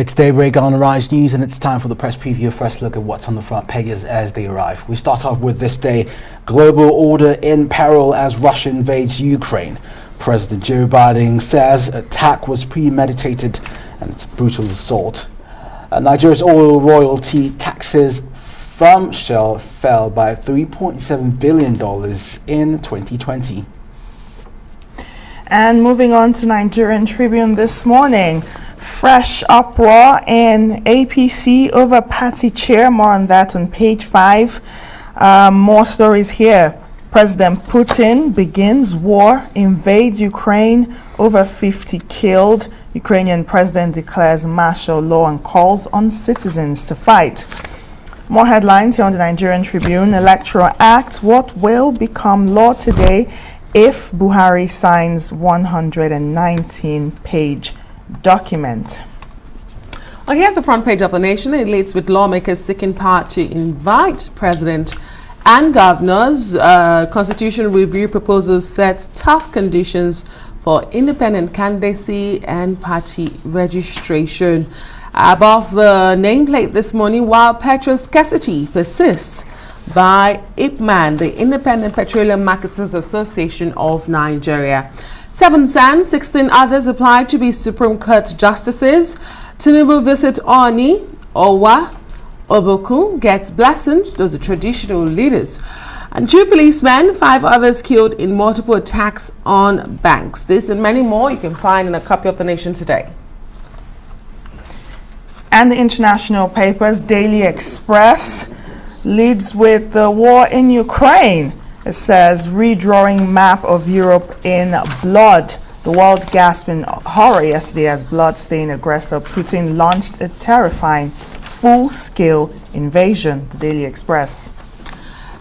It's daybreak on Rise News, and it's time for the press preview. First look at what's on the front pages as they arrive. We start off with this day: global order in peril as Russia invades Ukraine. President Joe Biden says attack was premeditated and it's a brutal assault. Nigeria's oil royalty taxes from Shell fell by $3.7 billion in 2020. And moving on to Nigerian Tribune this morning, fresh uproar in APC over party chair. More on that on page 5. More stories here. President Putin begins war, invades Ukraine, over 50 killed. Ukrainian president declares martial law and calls on citizens to fight. More headlines here on the Nigerian Tribune. Electoral Act, what will become law today if Buhari signs 119-page document? Well, here's the front page of The Nation. It leads with lawmakers seeking power to invite president and governors. Constitution review proposal sets tough conditions for independent candidacy and party registration. Above the nameplate this morning, while petrol scarcity persists, by IPMAN, the Independent Petroleum Marketers Association of Nigeria. 7 SAN, 16 others applied to be Supreme Court justices. Tinubu visit Oni, Owa, Oboku gets blessings. Those are traditional leaders. And 2 policemen, 5 others killed in multiple attacks on banks. This and many more you can find in a copy of The Nation today. And the international papers, Daily Express leads with the war in Ukraine. It says, redrawing map of Europe in blood. The world gasped in horror yesterday as blood-stained aggressor Putin launched a terrifying full-scale invasion. The Daily Express.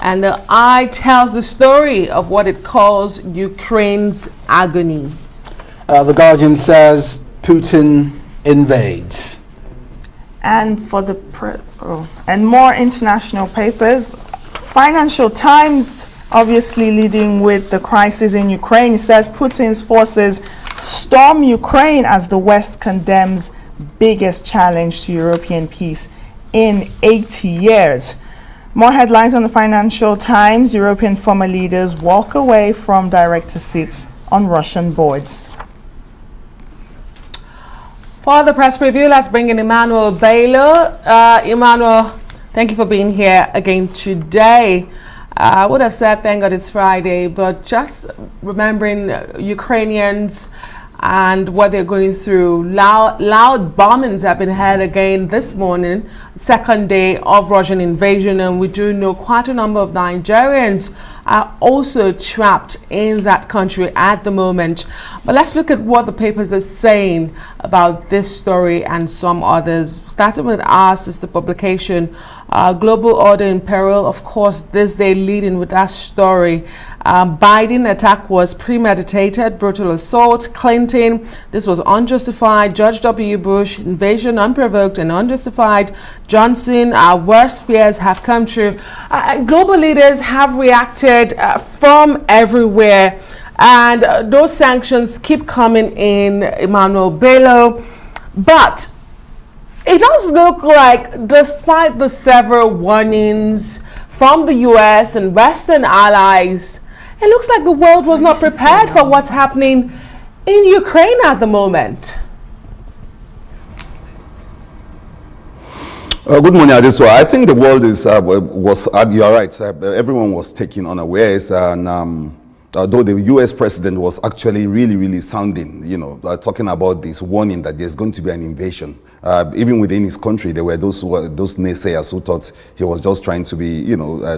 And the Eye tells the story of what it calls Ukraine's agony. The Guardian says Putin invades. And for the and more international papers, Financial Times obviously leading with the crisis in Ukraine. It says Putin's forces storm Ukraine as the West condemns biggest challenge to European peace in 80 years. More headlines on the Financial Times. European former leaders walk away from director seats on Russian boards. For the press preview, let's bring in Emmanuel Baylor. Emmanuel, thank you for being here again today. I would have said thank God it's Friday, but just remembering Ukrainians and what they're going through. Loud bombings have been heard again this morning, second day of Russian invasion, and we do know quite a number of Nigerians are also trapped in that country at the moment. But let's look at what the papers are saying about this story and some others. Starting with our sister publication, Global Order in Peril, of course, this day leading with that story. Biden attack was premeditated, brutal assault. Clinton, this was unjustified. George W. Bush, invasion unprovoked and unjustified. Johnson, our worst fears have come true. Global leaders have reacted from everywhere, and those sanctions keep coming in, Emmanuel Bello. But it does look like, despite the several warnings from the US and Western allies, it looks like the world was not prepared for what's happening in Ukraine at the moment. Good morning, Adeso. I think the world you're right, everyone was taken unawares, and although the US president was actually really sounding, talking about this warning that there's going to be an invasion. Even within his country, there were those naysayers who thought he was just trying to be, he was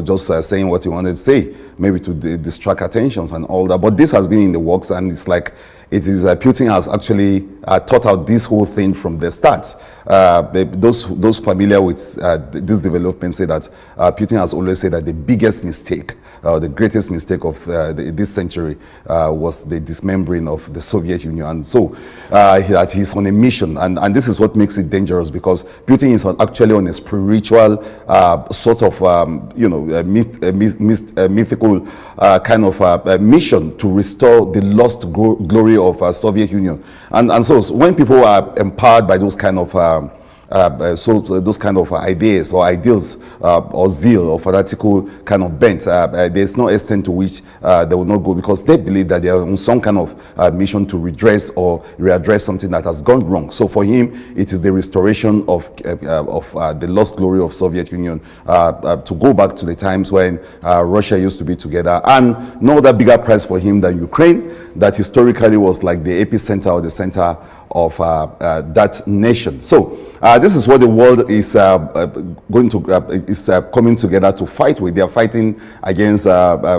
just saying what he wanted to say, maybe to distract attentions and all that. But this has been in the works, and it's like Putin has actually thought out this whole thing from the start. Those familiar with this development say that Putin has always said that the biggest mistake the greatest mistake of this century was the dismembering of the Soviet Union. And so that he's on a mission, and this is what makes it dangerous, because Putin is actually on a spiritual sort of mythical kind of mission to restore the lost glory of Soviet Union. And so when people are empowered by those kind of those kind of ideas or ideals or zeal or fanatical kind of bent, there's no extent to which they will not go, because they believe that they are on some kind of mission to redress or readdress something that has gone wrong. So for him, it is the restoration of the lost glory of Soviet Union, to go back to the times when Russia used to be together, and no other bigger prize for him than Ukraine, that historically was like the epicenter or the center of that nation. So this is what the world is coming together to fight with. They are fighting against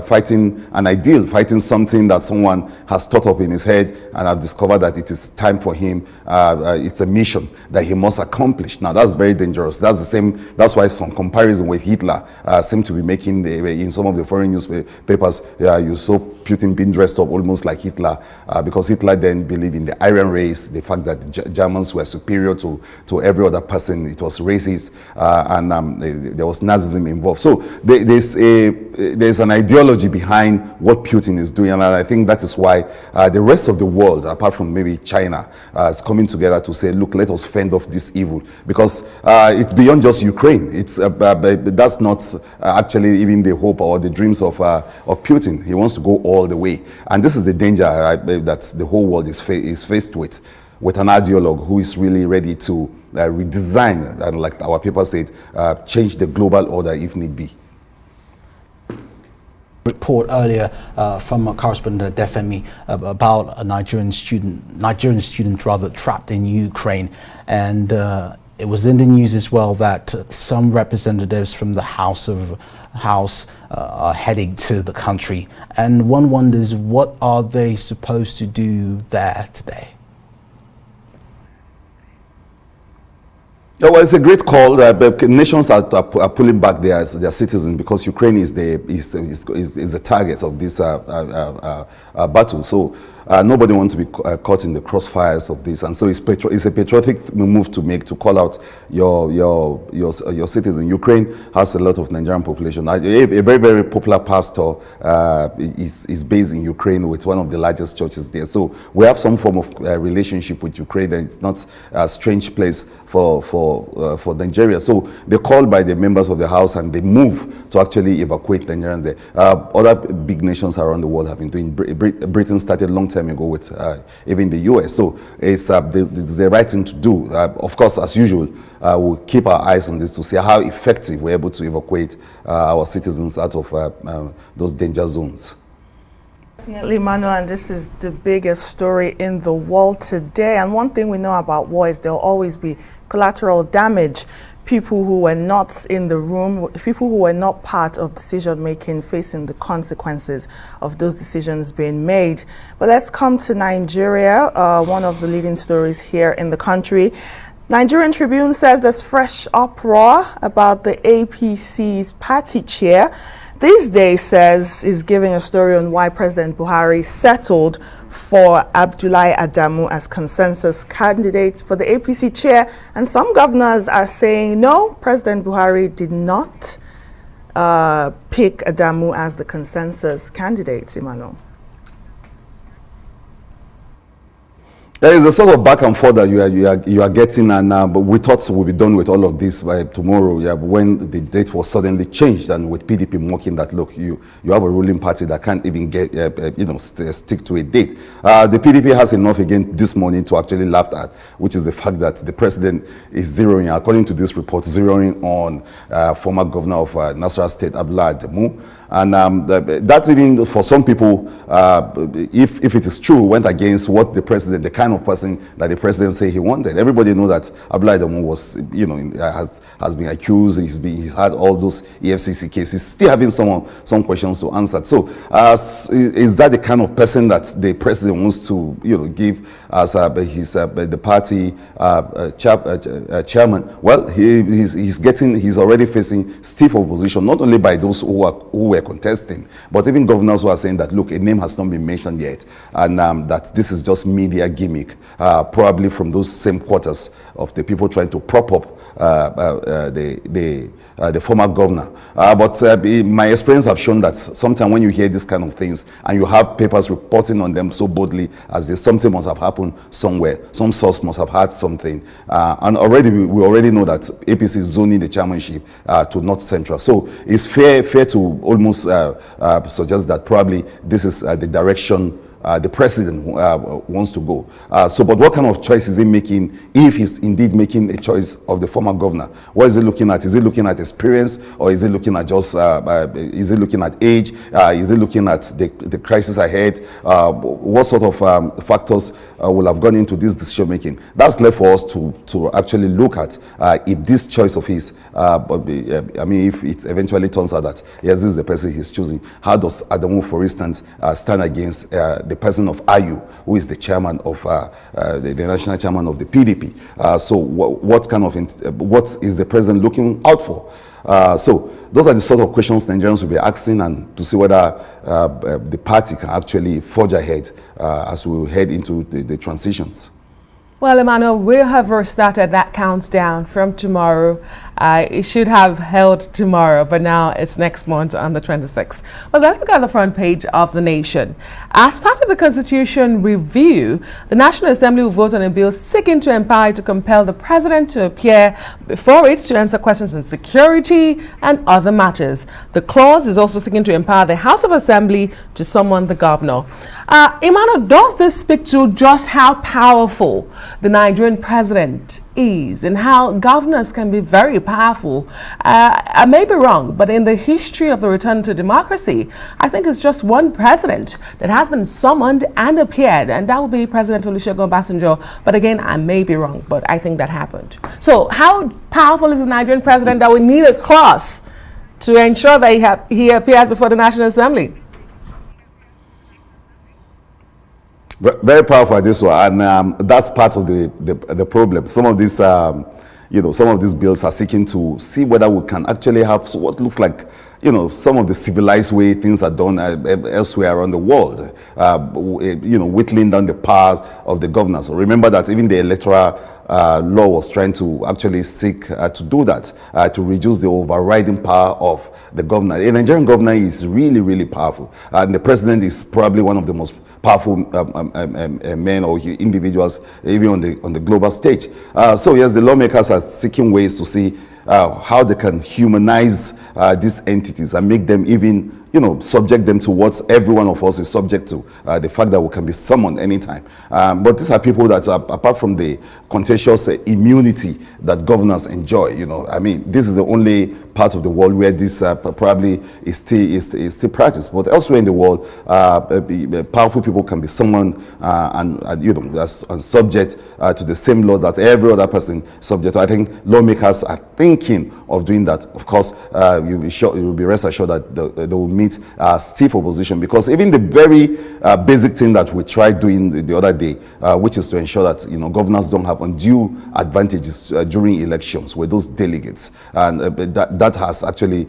fighting an ideal, fighting something that someone has thought up in his head, and have discovered that it is time for him. It's a mission that he must accomplish. Now that's very dangerous. That's the same. That's why some comparison with Hitler seem to be making in some of the foreign newspapers. You saw Putin being dressed up almost like Hitler, because Hitler then believed in the Aryan race, the fact that the Germans were superior to every other person. It was racist, and there was Nazism involved. So there's an ideology behind what Putin is doing, and I think that is why the rest of the world, apart from maybe China, is coming together to say, look, let us fend off this evil, because it's beyond just Ukraine. It's that's not actually even the hope or the dreams of Putin. He wants to go all the way, and this is the danger that the whole world is faced with an ideologue who is really ready to redesign, and like our paper said, change the global order if need be. Report earlier from a correspondent at Defemi about a Nigerian student rather trapped in Ukraine, and it was in the news as well that some representatives from the House are heading to the country, and one wonders, what are they supposed to do there today? Well, it's a great call. Nations are pulling back their citizens, because Ukraine is the target of this battle. So nobody wants to be caught in the crossfires of this, and so it's a patriotic move to make, to call out your citizens. Ukraine has a lot of Nigerian population. A very, very popular pastor is based in Ukraine with one of the largest churches there. So we have some form of relationship with Ukraine, and it's not a strange place for Nigeria. So they're called by the members of the House, and they move to actually evacuate Nigerians there. Other big nations around the world have been doing. Britain started a long time ago with even the US. So it's the right thing to do. Of course, as usual, we'll keep our eyes on this to see how effective we're able to evacuate our citizens out of those danger zones. Definitely, Manuel, and this is the biggest story in the world today. And one thing we know about war is there'll always be collateral damage. People who were not in the room, people who were not part of decision making, facing the consequences of those decisions being made. But let's come to Nigeria, one of the leading stories here in the country. Nigerian Tribune says there's fresh uproar about the APC's party chair. These days says is giving a story on why President Buhari settled for Abdullahi Adamu as consensus candidate for the APC chair, and some governors are saying no, President Buhari did not pick Adamu as the consensus candidate. Emmanuel. There is a sort of back and forth that you are getting, and but we thought we'll be done with all of this by tomorrow. Yeah, when the date was suddenly changed, and with PDP mocking that, look, you have a ruling party that can't even get stick to a date. The PDP has enough again this morning to actually laugh at, which is the fact that the president is zeroing, according to this report, zeroing on former governor of Nasarawa State, Abdullahi Adamu. And that's even for some people, if it is true, went against what the president, the kind of person that the president said he wanted. Everybody knows that Abdullahi Adamu was, has been accused. He's had all those EFCC cases, still having some questions to answer. So, is that the kind of person that the president wants to, give as the party chairman? Well, he's already facing stiff opposition, not only by those who were were contesting. But even governors who are saying that, look, a name has not been mentioned yet, and that this is just media gimmick, probably from those same quarters of the people trying to prop up the former governor. But my experience have shown that sometimes when you hear these kind of things and you have papers reporting on them so boldly as this, something must have happened somewhere. Some source must have had something. And already we already know that APC is zoning the chairmanship to North Central. So it's fair to almost suggest that probably this is the direction the president wants to go. But what kind of choice is he making, if he's indeed making a choice of the former governor? What is he looking at? Is he looking at experience, or is he looking at just, is he looking at age? Is he looking at the crisis ahead? What sort of factors will have gone into this decision making? That's left for us to actually look at if this choice of his, I mean, if it eventually turns out that, yes, this is the person he's choosing, how does Adamu, for instance, stand against the person of Ayu, who is the chairman of the national chairman of the PDP? So what is the president looking out for? So those are the sort of questions Nigerians will be asking, and to see whether the party can actually forge ahead as we head into the transitions. Well, Emmanuel, we have restarted that countdown from tomorrow. It should have held tomorrow, but now it's next month on the 26th. Well, let's look at the front page of The Nation. As part of the Constitution review, the National Assembly will vote on a bill seeking to empower to compel the president to appear before it to answer questions on security and other matters. The clause is also seeking to empower the House of Assembly to summon the governor. Emmanuel, does this speak to just how powerful the Nigerian president is and how governors can be very powerful? I may be wrong, but in the history of the return to democracy, I think it's just one president that has been summoned and appeared, and that will be President Olusegun Obasanjo. But again, I may be wrong, but I think that happened. So how powerful is the Nigerian president that we need a clause to ensure that he appears before the National Assembly? Very powerful at this one, and that's part of the problem. Some of these, some of these bills are seeking to see whether we can actually have what looks like, some of the civilized way things are done elsewhere around the world. Whittling down the powers of the governors. So remember that even the electoral law was trying to actually seek to do that, to reduce the overriding power of the governor. A Nigerian governor is really, really powerful, and the president is probably one of the most powerful men or individuals even on the global stage. So yes, the lawmakers are seeking ways to see how they can humanize these entities and make them even, subject them to what every one of us is subject to, the fact that we can be summoned anytime. But these are people that, apart from the contentious immunity that governors enjoy, this is the only part of the world where this probably is still practiced. But elsewhere in the world, powerful people can be summoned and subject to the same law that every other person is subject to. I think lawmakers are thinking of doing that. Of course, you'll be rest assured that they will meet stiff opposition, because even the very basic thing that we tried doing the other day, which is to ensure that governors don't have undue advantages during elections with those delegates, and that has actually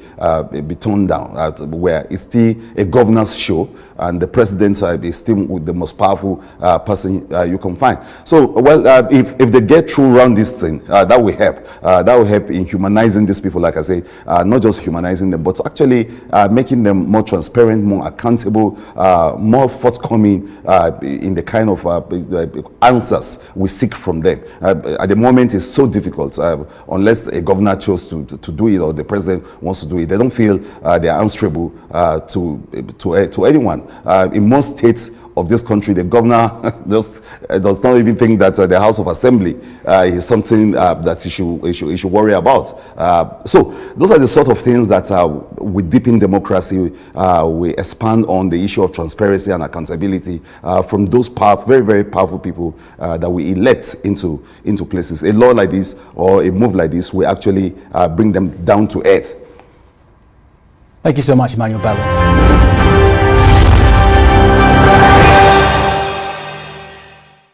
been toned down, where it's still a governor's show, and the president is still the most powerful person you can find. So, well, if they get through around this thing, that will help. That will help in humanizing these people, like I say, not just humanizing them, but actually making them more transparent, more accountable, more forthcoming in the kind of answers we seek from them. At the moment, it's so difficult unless a governor chose to do it, or the president wants to do it. They don't feel they are answerable to anyone. In most states of this country, the governor just does not even think that the House of Assembly is something that he should worry about. So those are the sort of things that we deepen democracy. We expand on the issue of transparency and accountability from those very, very powerful people that we elect into places. A law like this or a move like this will actually bring them down to earth. Thank you so much, Emmanuel Bello.